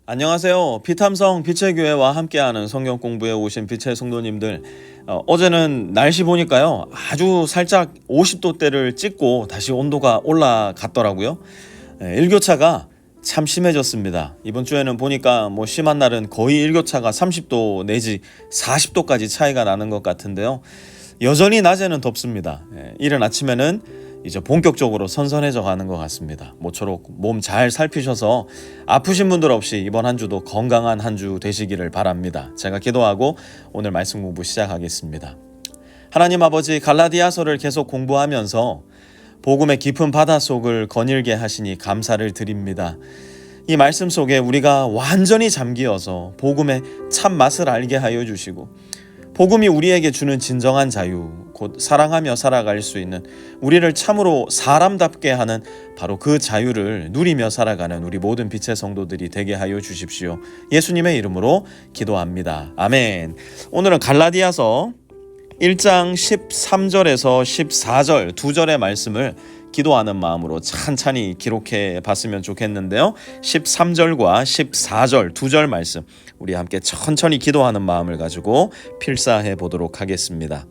안녕하세요. 피탐성 빛의 교회와 함께하는 성경 공부에 오신 빛의 성도님들. 어제는 날씨 보니까요, 아주 살짝 50도대를 찍고 다시 온도가 올라갔더라고요. 일교차가 참 심해졌습니다. 이번 주에는 보니까 심한 날은 거의 일교차가 30도 내지 40도까지 차이가 나는 것 같은데요. 여전히 낮에는 덥습니다. 이른 아침에는 이제 본격적으로 선선해져 가는 것 같습니다. 모쪼록 몸 잘 살피셔서 아프신 분들 없이 이번 한 주도 건강한 한 주 되시기를 바랍니다. 제가 기도하고 오늘 말씀 공부 시작하겠습니다. 하나님 아버지, 갈라디아서를 계속 공부하면서 복음의 깊은 바닷속을 거닐게 하시니 감사를 드립니다. 이 말씀 속에 우리가 완전히 잠기어서 복음의 참 맛을 알게 하여 주시고, 복음이 우리에게 주는 진정한 자유, 곧 사랑하며 살아갈 수 있는, 우리를 참으로 사람답게 하는 바로 그 자유를 누리며 살아가는 우리 모든 빛의 성도들이 되게 하여 주십시오. 예수님의 이름으로 기도합니다. 아멘. 오늘은 갈라디아서 1장 13절에서 14절 두 절의 말씀을 기도하는 마음으로 찬찬히 기록해 봤으면 좋겠는데요. 13절과 14절 두 절 말씀, 우리 함께 천천히 기도하는 마음을 가지고 필사해 보도록 하겠습니다.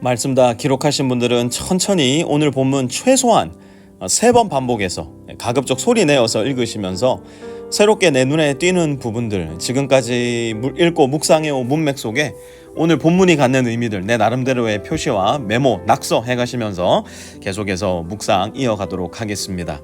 말씀 다 기록하신 분들은 천천히 오늘 본문 최소한 3번 반복해서 가급적 소리 내어서 읽으시면서 새롭게 내 눈에 띄는 부분들, 지금까지 읽고 묵상해온 문맥 속에 오늘 본문이 갖는 의미들 내 나름대로의 표시와 메모, 낙서해 가시면서 계속해서 묵상 이어가도록 하겠습니다.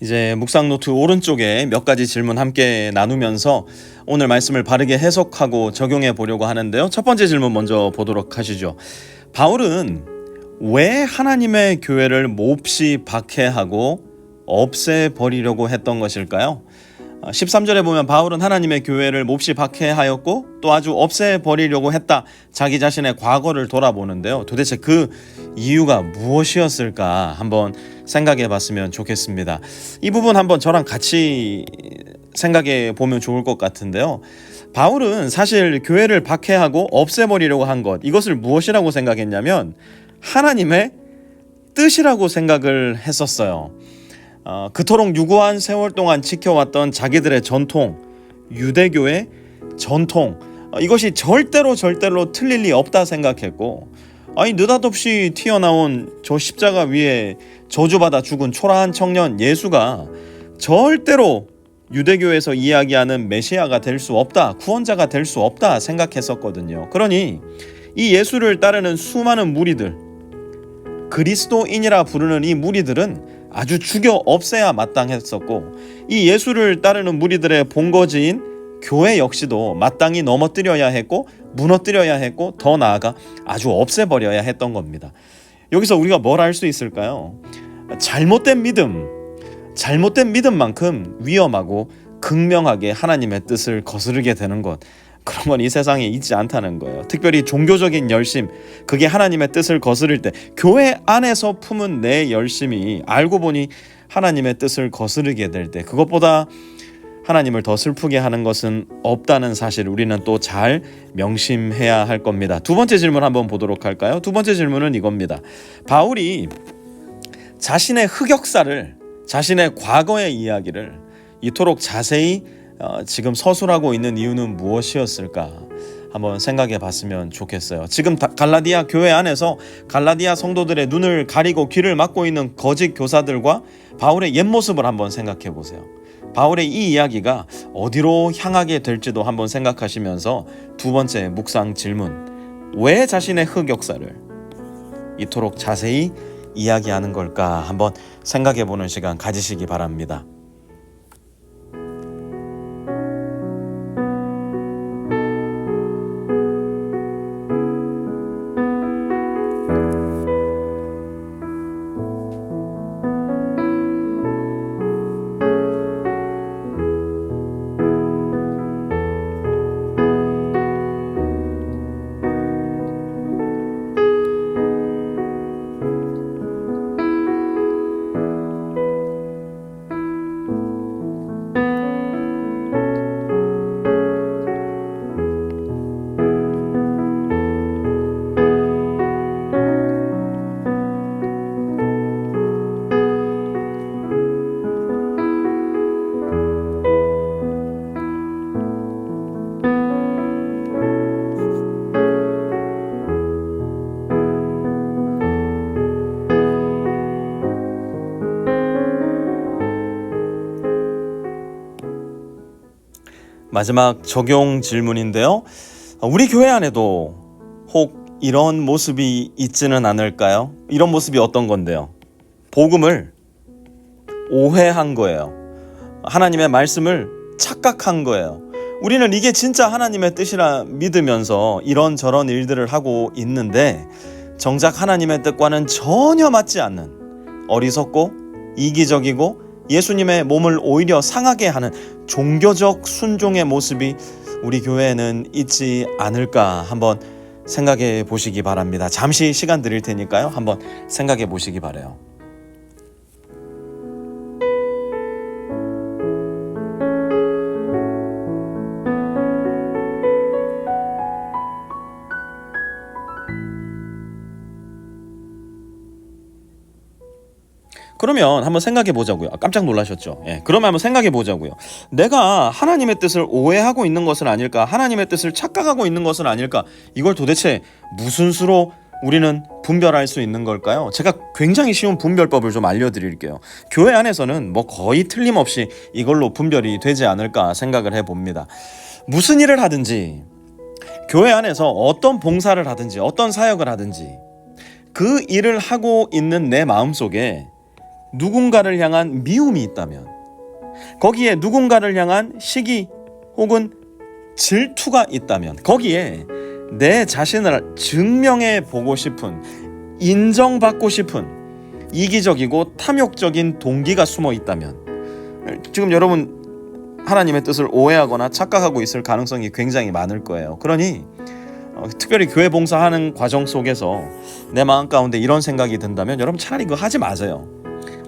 이제 묵상 노트 오른쪽에 몇 가지 질문 함께 나누면서 오늘 말씀을 바르게 해석하고 적용해 보려고 하는데요. 첫 번째 질문 먼저 보도록 하시죠. 바울은 왜 하나님의 교회를 몹시 박해하고 없애버리려고 했던 것일까요? 13절에 보면 바울은 하나님의 교회를 몹시 박해하였고 또 아주 없애버리려고 했다. 자기 자신의 과거를 돌아보는데요. 도대체 그 이유가 무엇이었을까 한번 생각해 봤으면 좋겠습니다. 이 부분 한번 저랑 같이 생각해 보면 좋을 것 같은데요. 바울은 사실 교회를 박해하고 없애버리려고 한 것, 이것을 무엇이라고 생각했냐면 하나님의 뜻이라고 생각을 했었어요. 그토록 유구한 세월 동안 지켜왔던 자기들의 전통, 유대교의 전통, 이것이 절대로 틀릴 리 없다 생각했고, 아니 느닷없이 튀어나온 저 십자가 위에 저주받아 죽은 초라한 청년 예수가 절대로 유대교에서 이야기하는 메시아가 될 수 없다, 구원자가 될 수 없다 생각했었거든요. 그러니 이 예수를 따르는 수많은 무리들, 그리스도인이라 부르는 이 무리들은 아주 죽여 없애야 마땅했었고, 이 예수를 따르는 무리들의 본거지인 교회 역시도 마땅히 넘어뜨려야 했고 무너뜨려야 했고 더 나아가 아주 없애버려야 했던 겁니다. 여기서 우리가 뭘 알 수 있을까요? 잘못된 믿음만큼 위험하고 극명하게 하나님의 뜻을 거스르게 되는 것, 그런 건 이 세상에 있지 않다는 거예요. 특별히 종교적인 열심, 그게 하나님의 뜻을 거스를 때 교회 안에서 품은 내 열심이 알고 보니 하나님의 뜻을 거스르게 될 때 그것보다 하나님을 더 슬프게 하는 것은 없다는 사실 우리는 또 잘 명심해야 할 겁니다. 두 번째 질문 한번 보도록 할까요? 두 번째 질문은 이겁니다. 바울이 자신의 흑역사를, 자신의 과거의 이야기를 이토록 자세히 지금 서술하고 있는 이유는 무엇이었을까 한번 생각해 봤으면 좋겠어요. 지금 갈라디아 교회 안에서 갈라디아 성도들의 눈을 가리고 귀를 막고 있는 거짓 교사들과 바울의 옛 모습을 한번 생각해 보세요. 바울의 이 이야기가 어디로 향하게 될지도 한번 생각하시면서 두 번째 묵상 질문, 왜 자신의 흑역사를 이토록 자세히 이야기하는 걸까 한번 생각해 보는 시간 가지시기 바랍니다. 마지막 적용 질문인데요. 우리 교회 안에도 혹 이런 모습이 있지는 않을까요? 이런 모습이 어떤 건데요? 복음을 오해한 거예요. 하나님의 말씀을 착각한 거예요. 우리는 이게 진짜 하나님의 뜻이라 믿으면서 이런저런 일들을 하고 있는데 정작 하나님의 뜻과는 전혀 맞지 않는 어리석고 이기적이고 예수님의 몸을 오히려 상하게 하는 종교적 순종의 모습이 우리 교회에는 있지 않을까 한번 생각해 보시기 바랍니다. 잠시 시간 드릴 테니까요. 한번 생각해 보시기 바라요. 그러면 한번 생각해 보자고요. 깜짝 놀라셨죠? 그러면 한번 생각해 보자고요. 내가 하나님의 뜻을 오해하고 있는 것은 아닐까? 하나님의 뜻을 착각하고 있는 것은 아닐까? 이걸 도대체 무슨 수로 우리는 분별할 수 있는 걸까요? 제가 굉장히 쉬운 분별법을 좀 알려드릴게요. 교회 안에서는 뭐 거의 틀림없이 이걸로 분별이 되지 않을까 생각을 해봅니다. 무슨 일을 하든지, 교회 안에서 어떤 봉사를 하든지 어떤 사역을 하든지 그 일을 하고 있는 내 마음속에 누군가를 향한 미움이 있다면, 거기에 누군가를 향한 시기 혹은 질투가 있다면, 거기에 내 자신을 증명해 보고 싶은, 인정받고 싶은 이기적이고 탐욕적인 동기가 숨어 있다면, 지금 여러분 하나님의 뜻을 오해하거나 착각하고 있을 가능성이 굉장히 많을 거예요. 그러니 특별히 교회 봉사하는 과정 속에서 내 마음 가운데 이런 생각이 든다면 여러분 차라리 그거 하지 마세요.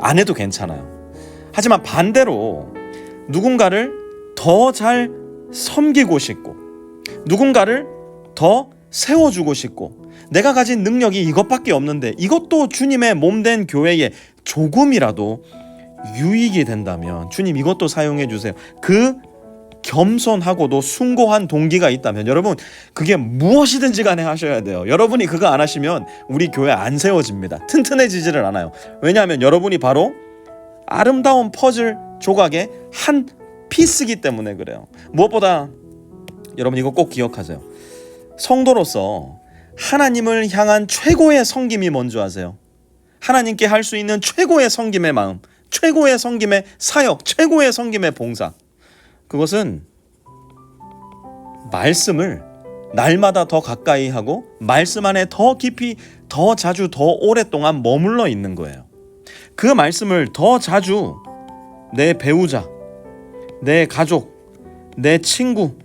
안 해도 괜찮아요. 하지만 반대로 누군가를 더 잘 섬기고 싶고, 누군가를 더 세워주고 싶고, 내가 가진 능력이 이것밖에 없는데 이것도 주님의 몸된 교회에 조금이라도 유익이 된다면 주님 이것도 사용해 주세요. 그 겸손하고도 숭고한 동기가 있다면 여러분 그게 무엇이든지 간에 하셔야 돼요. 여러분이 그거 안 하시면 우리 교회 안 세워집니다. 튼튼해지지를 않아요. 왜냐하면 여러분이 바로 아름다운 퍼즐 조각의 한 피스기 때문에 그래요. 무엇보다 여러분 이거 꼭 기억하세요. 성도로서 하나님을 향한 최고의 섬김이 뭔지 아세요? 하나님께 할 수 있는 최고의 섬김의 마음, 최고의 섬김의 사역, 최고의 섬김의 봉사, 그것은 말씀을 날마다 더 가까이 하고 말씀 안에 더 깊이, 더 자주, 더 오랫동안 머물러 있는 거예요. 그 말씀을 더 자주 내 배우자, 내 가족, 내 친구,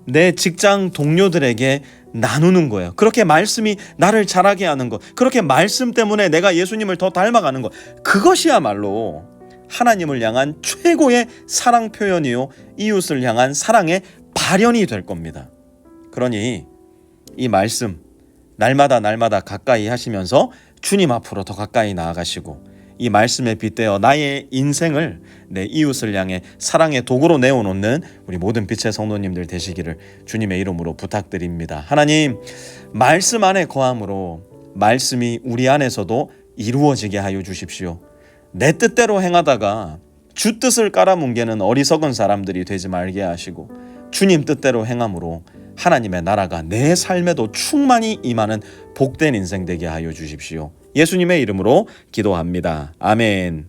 내 직장 동료들에게 나누는 거예요. 그렇게 말씀이 나를 자라게 하는 것, 그렇게 말씀 때문에 내가 예수님을 더 닮아가는 것, 그것이야말로 하나님을 향한 최고의 사랑 표현이요, 이웃을 향한 사랑의 발현이 될 겁니다. 그러니 이 말씀 날마다 가까이 하시면서 주님 앞으로 더 가까이 나아가시고, 이 말씀에 빗대어 나의 인생을 내 이웃을 향해 사랑의 도구로 내어놓는 우리 모든 빛의 성도님들 되시기를 주님의 이름으로 부탁드립니다. 하나님, 말씀 안에 거함으로 말씀이 우리 안에서도 이루어지게 하여 주십시오. 내 뜻대로 행하다가 주 뜻을 깔아뭉개는 어리석은 사람들이 되지 말게 하시고, 주님 뜻대로 행함으로 하나님의 나라가 내 삶에도 충만히 임하는 복된 인생 되게 하여 주십시오. 예수님의 이름으로 기도합니다. 아멘.